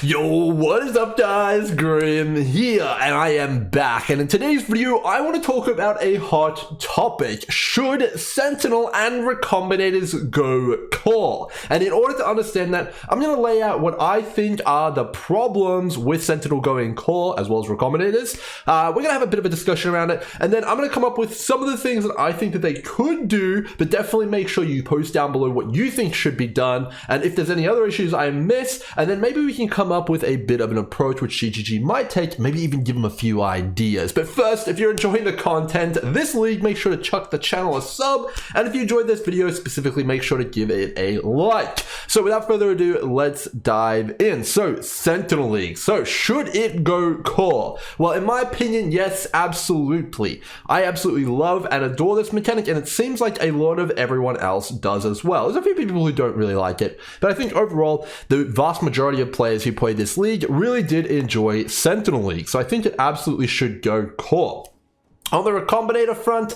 Yo, what is up guys, Grim here, and I am back, and in today's video I want to talk about a hot topic. Should Sentinel and Recombinators go core? And in order to understand that, I'm going to lay out what I think are the problems with Sentinel going core, as well as Recombinators. We're going to have a bit of a discussion around it, and then I'm going to come up with some of the things that I think that they could do, but definitely make sure you post down below what you think should be done, and if there's any other issues I miss, and then maybe we can come up with a bit of an approach which GGG might take, maybe even give them a few ideas. But first, if you're enjoying the content this league, make sure to chuck the channel a sub, and if you enjoyed this video specifically, make sure to give it a like. So without further ado, let's dive in. So Sentinel League, so should it go core? Well, in my opinion, yes, absolutely. I absolutely love and adore this mechanic, and it seems like a lot of everyone else does as well. There's a few people who don't really like it, but I think overall the vast majority of players who play this league really did enjoy Sentinel League, so I think it absolutely should go core. On the Recombinator front,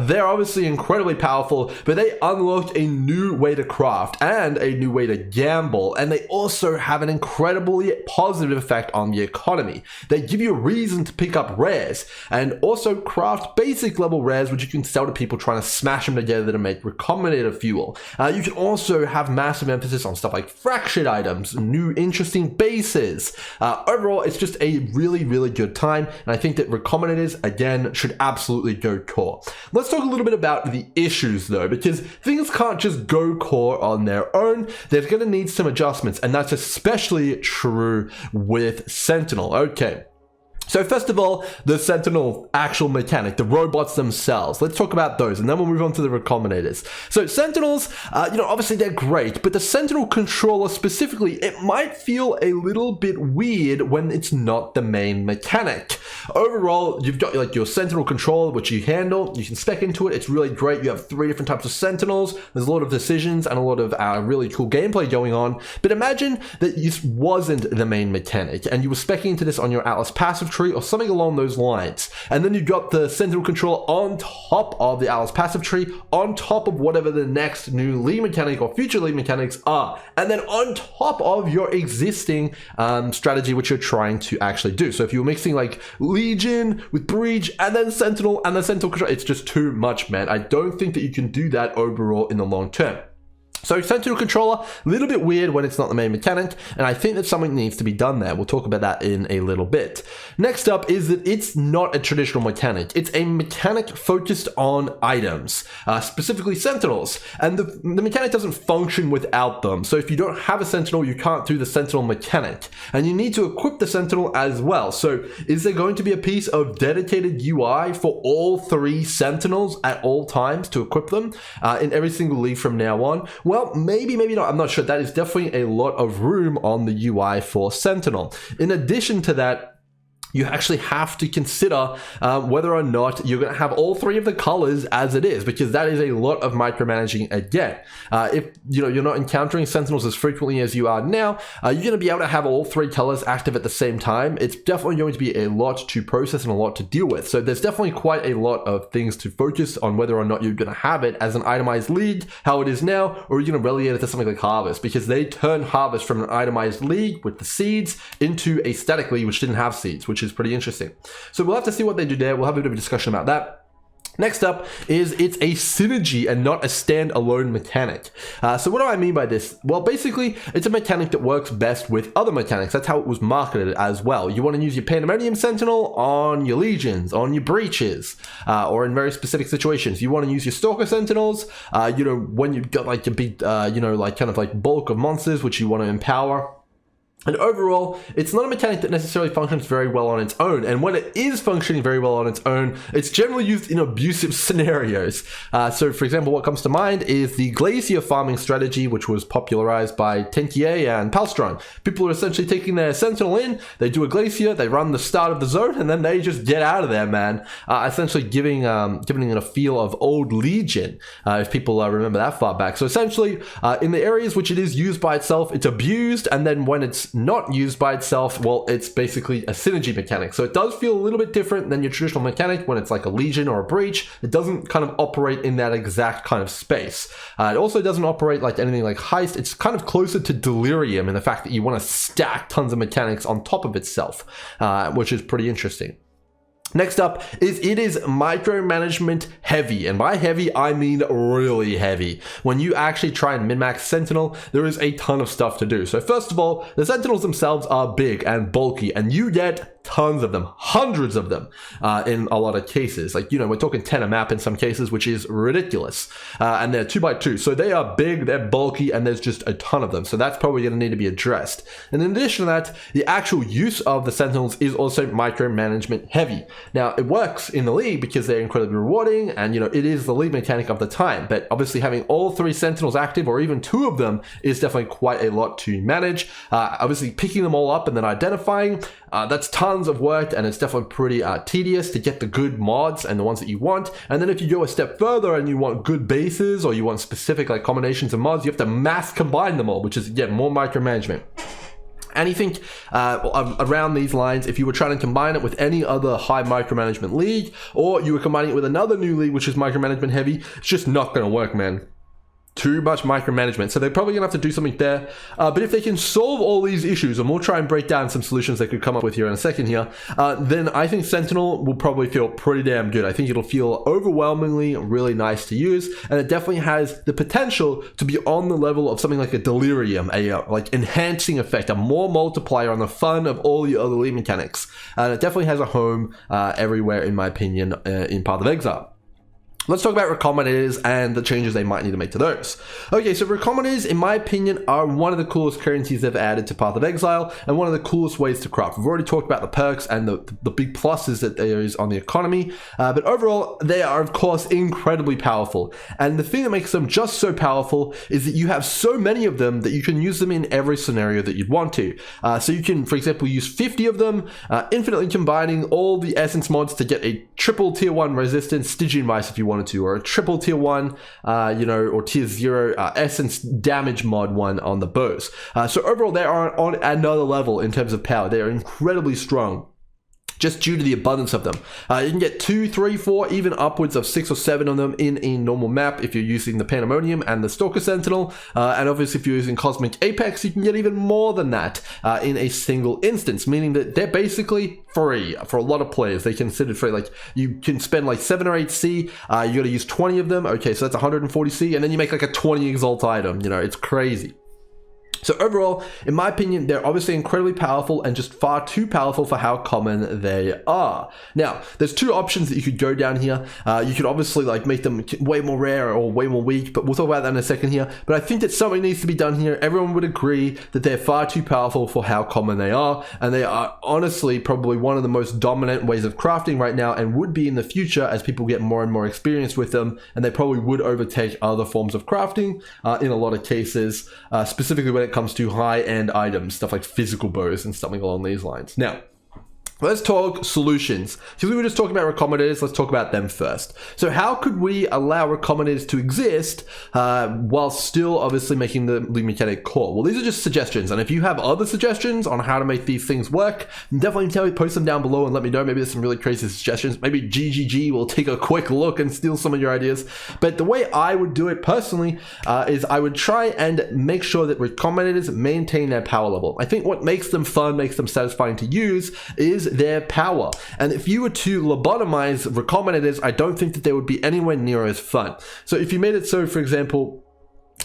they're obviously incredibly powerful, but they unlocked a new way to craft and a new way to gamble, and they also have an incredibly positive effect on the economy. They give you a reason to pick up rares, and also craft basic level rares which you can sell to people trying to smash them together to make Recombinator fuel. You can also have massive emphasis on stuff like fractured items, new interesting bases. Overall, it's just a really good time, and I think that Recombinators, again, should absolutely go core. Let's talk a little bit about the issues though, because things can't just go core on their own. There's going to need some adjustments, and that's especially true with Sentinel. Okay. So first of all, the Sentinel actual mechanic, the robots themselves. Let's talk about those, and then we'll move on to the Recombinators. So Sentinels, obviously they're great, but the Sentinel Controller specifically, it might feel a little bit weird when it's not the main mechanic. Overall, you've got like your Sentinel Controller, which you handle, you can spec into it, it's really great. You have 3 different types of Sentinels, there's a lot of decisions and a lot of really cool gameplay going on, but imagine that this wasn't the main mechanic, and you were specing into this on your Atlas passive tree or something along those lines, and then you got the Sentinel Controller on top of the Atlas passive tree, on top of whatever the next new league mechanic or future league mechanics are, and then on top of your existing strategy which you're trying to actually do. So if you were mixing like Legion with Breach and then Sentinel and then Sentinel Controller, it's just too much, man. I don't think that you can do that overall in the long term. So Sentinel Controller, a little bit weird when it's not the main mechanic, and I think that something needs to be done there. We'll talk about that in a little bit. Next up is that it's not a traditional mechanic. It's a mechanic focused on items, specifically Sentinels, and the mechanic doesn't function without them. So if you don't have a Sentinel, you can't do the Sentinel mechanic, and you need to equip the Sentinel as well. So is there going to be a piece of dedicated UI for all 3 Sentinels at all times to equip them in every single league from now on? Well, maybe not. I'm not sure. That is definitely a lot of room on the UI for Sentinel. In addition to that, you actually have to consider whether or not you're going to have all 3 of the colors as it is, because that is a lot of micromanaging again. If you're not encountering Sentinels as frequently as you are now, you're going to be able to have all 3 colors active at the same time. It's definitely going to be a lot to process and a lot to deal with. So there's definitely quite a lot of things to focus on whether or not you're going to have it as an itemized league, how it is now, or you're going to relegate it to something like Harvest, because they turn Harvest from an itemized league with the seeds into a static league which didn't have seeds, which is pretty interesting. So we'll have to see what they do there. We'll have a bit of a discussion about that. Next up is it's a synergy and not a standalone mechanic. So what do I mean by this? Well, basically, it's a mechanic that works best with other mechanics. That's how it was marketed as well. You want to use your Pandemonium Sentinel on your Legions, on your Breaches, or in very specific situations. You want to use your Stalker Sentinels, when you've got like your big, kind of like bulk of monsters which you want to empower. And overall, it's not a mechanic that necessarily functions very well on its own. And when it is functioning very well on its own, it's generally used in abusive scenarios. So for example, what comes to mind is the Glacier farming strategy, which was popularized by Tenkier and Palstron. People are essentially taking their Sentinel in, they do a Glacier, they run the start of the zone, and then they just get out of there, man. Essentially giving it a feel of old Legion, if people remember that far back. So essentially, in the areas which it is used by itself, it's abused, and then when it's not used by itself, well, it's basically a synergy mechanic. So it does feel a little bit different than your traditional mechanic when it's like a Legion or a Breach. It doesn't kind of operate in that exact kind of space. It also doesn't operate like anything like Heist. It's kind of closer to Delirium in the fact that you want to stack tons of mechanics on top of itself, which is pretty interesting. Next up is it is micromanagement heavy, and by heavy I mean really heavy. When you actually try and min-max Sentinel, there is a ton of stuff to do. So first of all, the Sentinels themselves are big and bulky, and you get tons of them, hundreds of them in a lot of cases. Like, you know, we're talking 10 a map in some cases, which is ridiculous. And they're 2x2, so they are big, they're bulky, and there's just a ton of them. So that's probably going to need to be addressed. And in addition to that, the actual use of the Sentinels is also micromanagement heavy. Now, it works in the league because they're incredibly rewarding, and, you know, it is the league mechanic of the time. But obviously having all 3 Sentinels active, or even 2 of them, is definitely quite a lot to manage. Obviously picking them all up and then identifying, that's tons of work, and it's definitely pretty tedious to get the good mods and the ones that you want. And then if you go a step further and you want good bases, or you want specific like combinations of mods, you have to mass combine them all, which is, again, more micromanagement. Anything around these lines, if you were trying to combine it with any other high micromanagement league, or you were combining it with another new league which is micromanagement heavy, it's just not going to work, man. Too much micromanagement, so they're probably gonna have to do something there. But if they can solve all these issues, and we'll try and break down some solutions they could come up with here in a second here, then I think Sentinel will probably feel pretty damn good. I think it'll feel overwhelmingly really nice to use, and it definitely has the potential to be on the level of something like a Delirium, a like enhancing effect, a more multiplier on the fun of all the other league mechanics. And it definitely has a home everywhere, in my opinion, in Path of Exile. Let's talk about Recombinators and the changes they might need to make to those. Okay, so Recombinators, in my opinion, are one of the coolest currencies they've added to Path of Exile, and one of the coolest ways to craft. We've already talked about the perks and the big pluses that there is on the economy, but overall, they are, of course, incredibly powerful. And the thing that makes them just so powerful is that you have so many of them that you can use them in every scenario that you'd want to. So you can, for example, use 50 of them, infinitely combining all the essence mods to get a triple tier 1 resistance Stygian Mice if you wanted to, or a triple tier 1, you know, or tier 0 essence damage mod 1 on the bows. So overall, they are on another level in terms of power. They are incredibly strong, just due to the abundance of them. You can get 2, 3, 4, even upwards of 6 or 7 of them in a normal map if you're using the Pandemonium and the Stalker Sentinel. And obviously if you're using Cosmic Apex, you can get even more than that in a single instance, meaning that they're basically free for a lot of players. They consider free. Like, you can spend like 7 or 8 C, you gotta use 20 of them. Okay, so that's 140 C, and then you make like a 20 Exalt item. You know, it's crazy. So overall, in my opinion, they're obviously incredibly powerful, and just far too powerful for how common they are. Now, there's 2 options that you could go down here. You could obviously like make them way more rare or way more weak, but we'll talk about that in a second here. But I think that something needs to be done here. Everyone would agree that they're far too powerful for how common they are, and they are honestly probably one of the most dominant ways of crafting right now, and would be in the future as people get more and more experience with them, and they probably would overtake other forms of crafting in a lot of cases, specifically when it comes to high-end items, stuff like physical bows and something along these lines. Now, let's talk solutions. Because we were just talking about Recombinators, let's talk about them first. So how could we allow Recombinators to exist while still obviously making the league mechanic core? Well, these are just suggestions, and if you have other suggestions on how to make these things work, definitely post them down below and let me know. Maybe there's some really crazy suggestions. Maybe GGG will take a quick look and steal some of your ideas. But the way I would do it personally is I would try and make sure that Recombinators maintain their power level. I think what makes them fun, makes them satisfying to use, is their power. And if you were to lobotomize Recombinators, I don't think that they would be anywhere near as fun. So if you made it so, for example,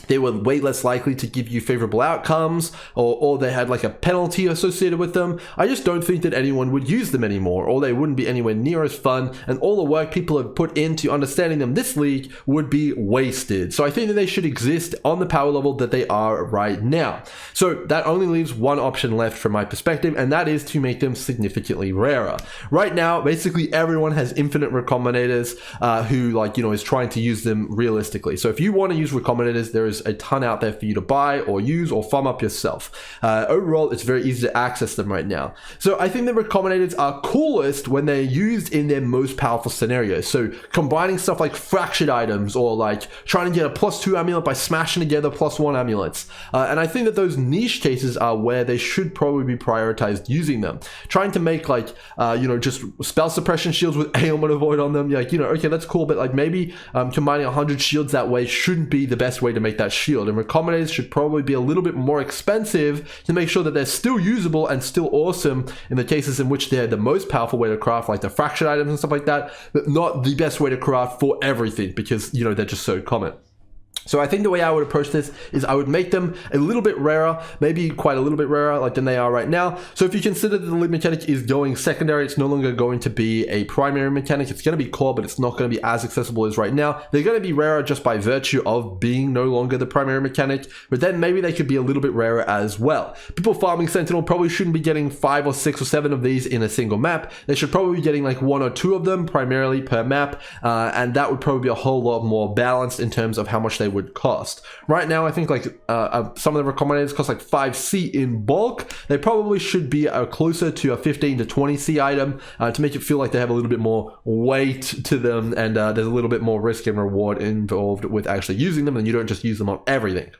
they were way less likely to give you favorable outcomes, or they had like a penalty associated with them, I just don't think that anyone would use them anymore, or they wouldn't be anywhere near as fun, and all the work people have put into understanding them this league would be wasted. So I think that they should exist on the power level that they are right now. So that only leaves one option left from my perspective, and that is to make them significantly rarer. Right now, basically everyone has infinite Recombinators who, like, you know, is trying to use them realistically. So if you want to use Recombinators, there is a ton out there for you to buy or use or farm up yourself. Overall, it's very easy to access them right now. So I think the Recombinators are coolest when they're used in their most powerful scenarios. So combining stuff like fractured items, or like trying to get a +2 amulet by smashing together +1 amulets. And I think that those niche cases are where they should probably be prioritized using them. Trying to make like, just spell suppression shields with ailment avoid on them. Like, okay, that's cool, but like maybe combining 100 shields that way shouldn't be the best way to make that shield. And Recombinators should probably be a little bit more expensive to make sure that they're still usable and still awesome in the cases in which they're the most powerful way to craft, like the fractured items and stuff like that, but not the best way to craft for everything, because they're just so common. So I think the way I would approach this is I would make them a little bit rarer, maybe quite a little bit rarer like than they are right now. So if you consider that the lead mechanic is going secondary, it's no longer going to be a primary mechanic. It's going to be core, but it's not going to be as accessible as right now. They're going to be rarer just by virtue of being no longer the primary mechanic, but then maybe they could be a little bit rarer as well. People farming Sentinel probably shouldn't be getting 5 or 6 or 7 of these in a single map. They should probably be getting like 1 or 2 of them primarily per map, and that would probably be a whole lot more balanced in terms of how much they would cost. Right now, I think like some of the Recombinators cost like 5C in bulk. They probably should be closer to a 15 to 20C item to make it feel like they have a little bit more weight to them, and there's a little bit more risk and reward involved with actually using them, and you don't just use them on everything.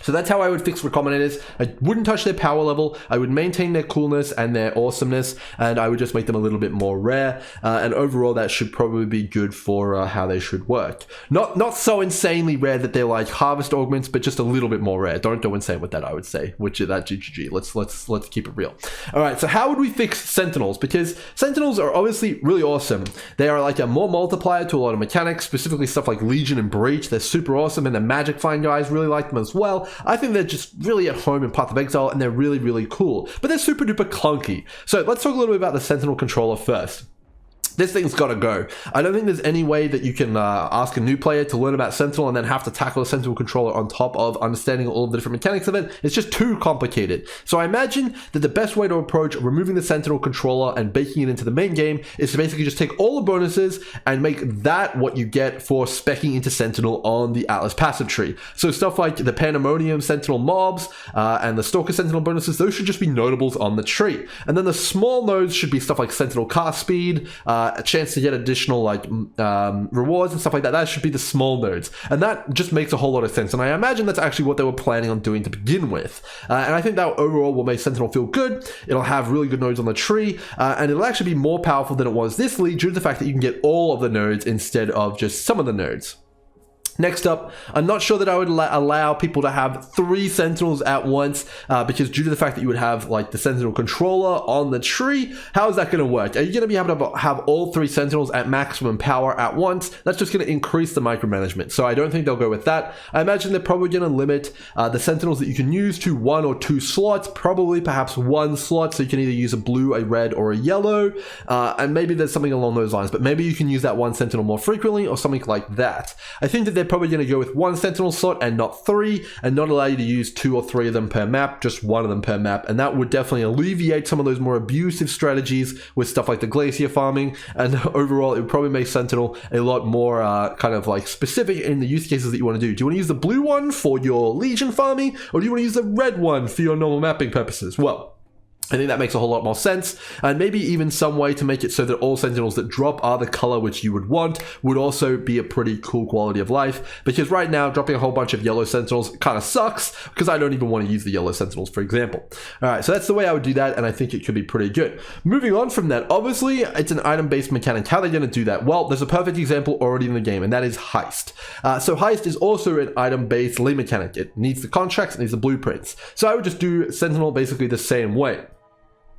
So that's how I would fix Recombinators. I wouldn't touch their power level. I would maintain their coolness and their awesomeness, and I would just make them a little bit more rare. And overall, that should probably be good for how they should work. Not so insanely rare that they're like harvest augments, but just a little bit more rare. Don't go insane with that, I would say. Which is that GGG. Let's keep it real. All right. So how would we fix Sentinels? Because Sentinels are obviously really awesome. They are like a more multiplier to a lot of mechanics, specifically stuff like Legion and Breach. They're super awesome, and the magic find guys really like them as well. I think they're just really at home in Path of Exile, and they're really, really cool, but they're super duper clunky. So let's talk a little bit about the Sentinel Controller first. This thing's got to go. I don't think there's any way that you can ask a new player to learn about Sentinel and then have to tackle a Sentinel controller on top of understanding all of the different mechanics of it. It's just too complicated. So I imagine that the best way to approach removing the Sentinel controller and baking it into the main game is to basically just take all the bonuses and make that what you get for speccing into Sentinel on the Atlas passive tree. So stuff like the Pandemonium Sentinel mobs and the Stalker Sentinel bonuses, those should just be notables on the tree. And then the small nodes should be stuff like Sentinel cast speed, a chance to get additional like rewards and stuff like that. That should be the small nodes, and that just makes a whole lot of sense. And I imagine that's actually what they were planning on doing to begin with. And I think that overall will make Sentinel feel good. It'll have really good nodes on the tree, and it'll actually be more powerful than it was this league due to the fact that you can get all of the nodes instead of just some of the nodes. Next up, I'm not sure that I would allow people to have 3 Sentinels at once because due to the fact that you would have like the Sentinel controller on the tree, how is that going to work? Are you going to be able to have all 3 Sentinels at maximum power at once? That's just going to increase the micromanagement. So I don't think they'll go with that. I imagine they're probably going to limit the Sentinels that you can use to 1 or 2 slots, probably perhaps 1 slot. So you can either use a blue, a red, or a yellow. And maybe there's something along those lines, but maybe you can use that 1 Sentinel more frequently or something like that. I think that they're probably going to go with 1 Sentinel slot and not 3, and not allow you to use 2 or 3 of them per map, just 1 of them per map, and that would definitely alleviate some of those more abusive strategies with stuff like the Glacier farming, and overall it would probably make Sentinel a lot more kind of like specific in the use cases that you want to do. Do you want to use the blue one for your Legion farming, or do you want to use the red one for your normal mapping purposes? Well, I think that makes a whole lot more sense, and maybe even some way to make it so that all Sentinels that drop are the color which you would want would also be a pretty cool quality of life, because right now dropping a whole bunch of yellow Sentinels kind of sucks because I don't even want to use the yellow Sentinels, for example. Alright, so that's the way I would do that, and I think it could be pretty good. Moving on from that, obviously it's an item-based mechanic. How are they going to do that? Well, there's a perfect example already in the game, and that is Heist. So Heist is also an item-based lead mechanic. It needs the contracts, it needs the blueprints. So I would just do Sentinel basically the same way.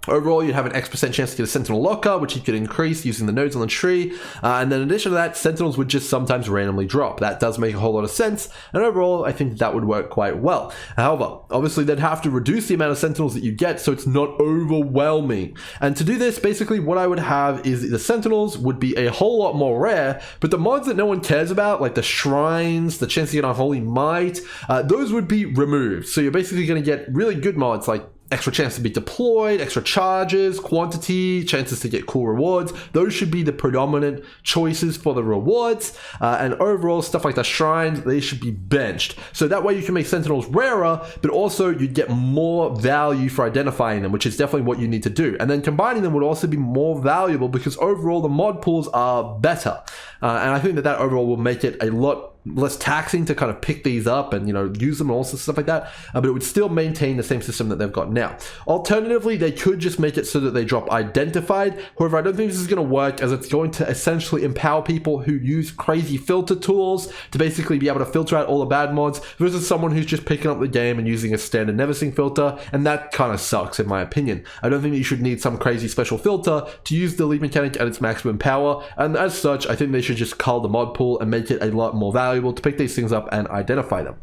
Overall, you'd have an X% chance to get a Sentinel locker, which you could increase using the nodes on the tree. And then in addition to that, Sentinels would just sometimes randomly drop. That does make a whole lot of sense. And overall, I think that would work quite well. However, obviously they'd have to reduce the amount of Sentinels that you get so it's not overwhelming. And to do this, basically what I would have is the Sentinels would be a whole lot more rare, but the mods that no one cares about, like the shrines, the chance to get Unholy Might, those would be removed. So you're basically going to get really good mods like extra chance to be deployed, extra charges, quantity, chances to get cool rewards. Those should be the predominant choices for the rewards. And overall, stuff like the shrines, they should be benched. So that way you can make Sentinels rarer, but also you get more value for identifying them, which is definitely what you need to do. And then combining them would also be more valuable because overall the mod pools are better. And I think that overall will make it a lot less taxing to kind of pick these up and, you know, use them and all sorts of stuff like that, but it would still maintain the same system that they've got now. Alternatively, they could just make it so that they drop identified. However, I don't think this is going to work, as it's going to essentially empower people who use crazy filter tools to basically be able to filter out all the bad mods versus someone who's just picking up the game and using a standard never seen filter, and that kind of sucks in my opinion. I don't think you should need some crazy special filter to use the lead mechanic at its maximum power, and as such, I think they should just cull the mod pool and make it a lot more valuable to pick these things up and identify them.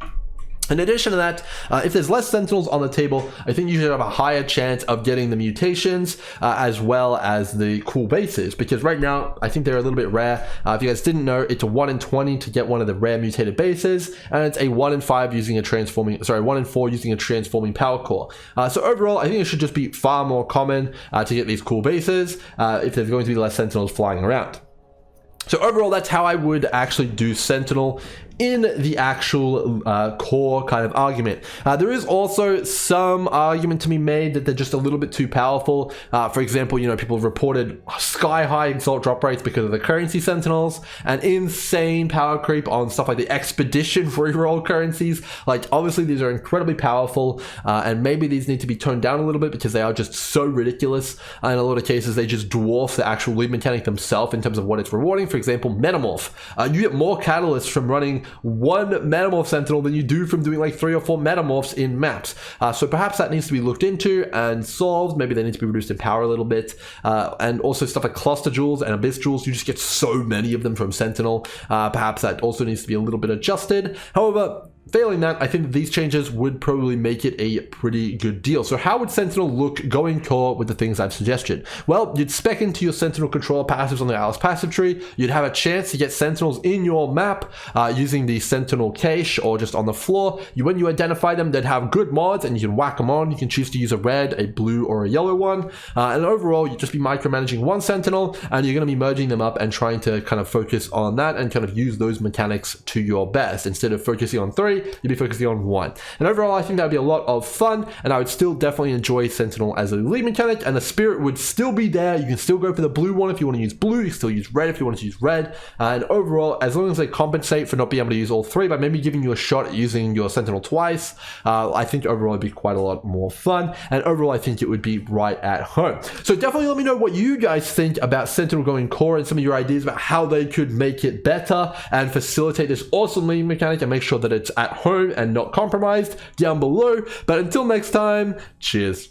In addition to that, if there's less Sentinels on the table, I think you should have a higher chance of getting the mutations as well as the cool bases, because right now I think they're a little bit rare. If you guys didn't know, it's a 1 in 20 to get one of the rare mutated bases, and it's a 1 in 5 using a transforming, 1 in 4 using a transforming power core. So overall, I think it should just be far more common to get these cool bases if there's going to be less Sentinels flying around. So overall, that's how I would actually do Sentinel in the actual core kind of argument. There is also some argument to be made that they're just a little bit too powerful. For example, you know, people have reported sky-high exalt drop rates because of the currency Sentinels and insane power creep on stuff like the expedition reroll currencies. Like, obviously these are incredibly powerful, and maybe these need to be toned down a little bit because they are just so ridiculous. In a lot of cases, they just dwarf the actual lead mechanic themselves in terms of what it's rewarding. For example, Metamorph. You get more catalysts from running one Metamorph Sentinel than you do from doing like 3 or 4 Metamorphs in maps. So perhaps that needs to be looked into and solved. Maybe they need to be reduced in power a little bit. And also stuff like Cluster Jewels and Abyss Jewels, you just get so many of them from Sentinel. Perhaps that also needs to be a little bit adjusted. However, failing that, I think that these changes would probably make it a pretty good deal. So how would Sentinel look going core with the things I've suggested? Well, you'd spec into your Sentinel Controller passives on the Alice passive tree. You'd have a chance to get Sentinels in your map using the Sentinel cache or just on the floor. When you identify them, they'd have good mods and you can whack them on. You can choose to use a red, a blue, or a yellow one. And overall, you'd just be micromanaging one Sentinel, and you're going to be merging them up and trying to kind of focus on that and kind of use those mechanics to your best. Instead of focusing on 3, you'd be focusing on 1. And overall, I think that would be a lot of fun, and I would still definitely enjoy Sentinel as a lead mechanic, and the spirit would still be there. You can still go for the blue one if you want to use blue. You can still use red if you want to use red. And overall, as long as they compensate for not being able to use all 3 by maybe giving you a shot at using your Sentinel twice, I think overall it'd be quite a lot more fun. And overall, I think it would be right at home. So definitely let me know what you guys think about Sentinel going core and some of your ideas about how they could make it better and facilitate this awesome lead mechanic and make sure that it's at home and not compromised down below. But until next time, cheers.